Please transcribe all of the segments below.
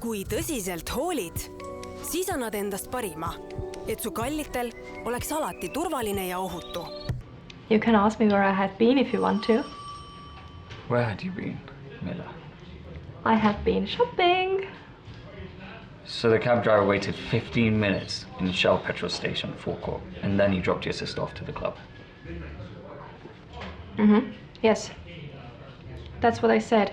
Kui tõsiselt hoolid, siis annad endast parima, et su kallitel oleks alati turvaline ja ohutu. You can ask me where I had been if you want to. Where had you been, Milla? I have been shopping. So the cab driver waited 15 minutes in Shell petrol station forecourt, and then you dropped your sister off to the club. Yes. That's what I said.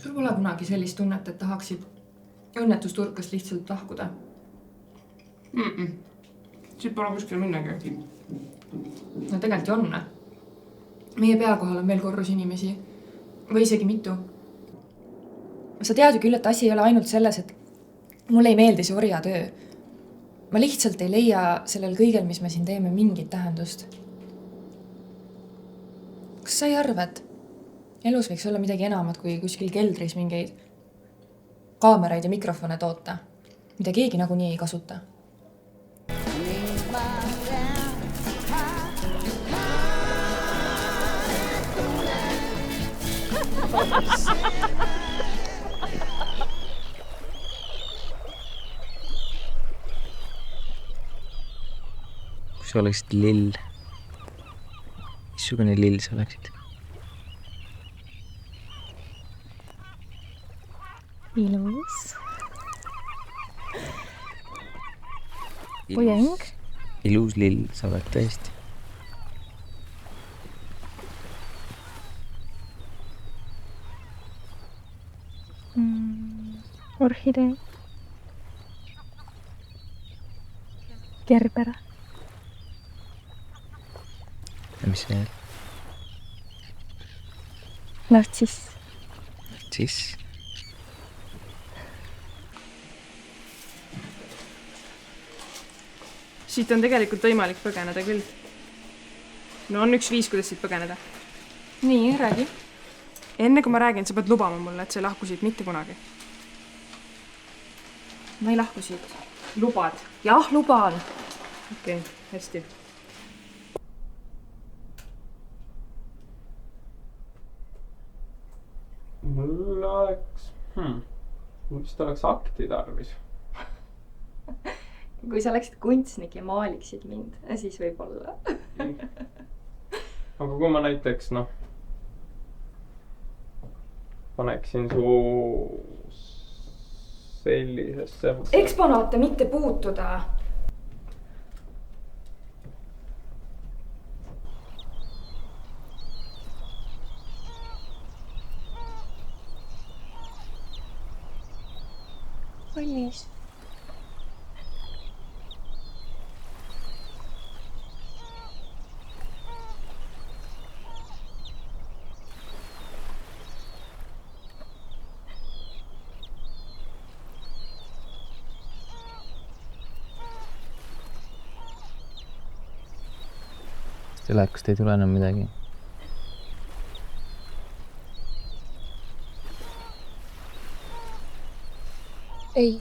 Sul pole kunagi sellist tunnet, et tahaksid õnnetusturkast lihtsalt lahkuda? Siit pole kuskil minnagi. No tegelikult ju on. Meie pea kohal on veel korrus inimesi. Või isegi mitu. Sa tead ju küll, et asi ei ole ainult selles, et mulle ei meeldi see orjatöö. Ma lihtsalt ei leia sellel kõigel, mis me siin teeme, mingit tähendust. Kas sa ei arva, et elus võiks olla midagi enamat kui kuskil keldris mingeid kaameraid ja mikrofone toota, mida keegi nagunii ei kasuta? Kui sa oleksid lill, missugune lill sa oleksid? Ilus. Ujeng. Ilus lill sa oled tõesti. Orhidee. Gerbera. Ja mis veel? Nartsiss. Nartsiss. Siit on tegelikult võimalik põgeneda küll. No on üks viis, kuidas siit põgeneda. Nii, räägi. Enne kui ma räägin, sa pead lubama mulle, et sa ei lahku siit mitte kunagi. Ma ei lahku siit. Lubad? Jah, luban. Okei, hästi. Mul oleks... Mul vist oleks akti tarvis. Kui sa oleksid kunstnik ja maaliksid mind, siis võib-olla. Aga kui ma näiteks, paneksin su sellisesse... Eksponaate mitte puutuda. Valmis. Telekast ei tule enam midagi. Ei.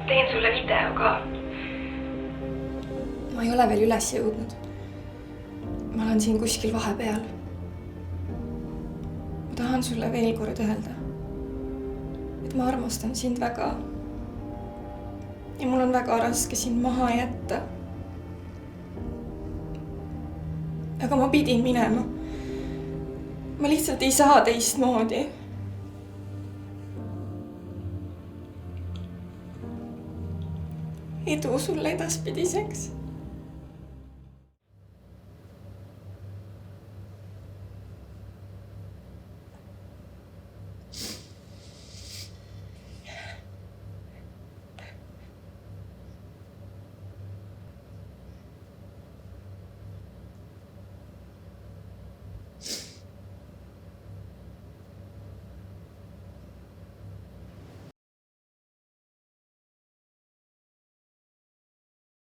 Teen sulle video ka. Ma ei ole veel üles jõudnud. Ma olen siin kuskil vahepeal. Ma tahan sulle veel kord öelda, et ma armastan sind väga. Ja mul on väga raske sind maha jätta. Aga ma pidin minema. Ma lihtsalt ei saa teistmoodi. edu sulle edaspidiseks.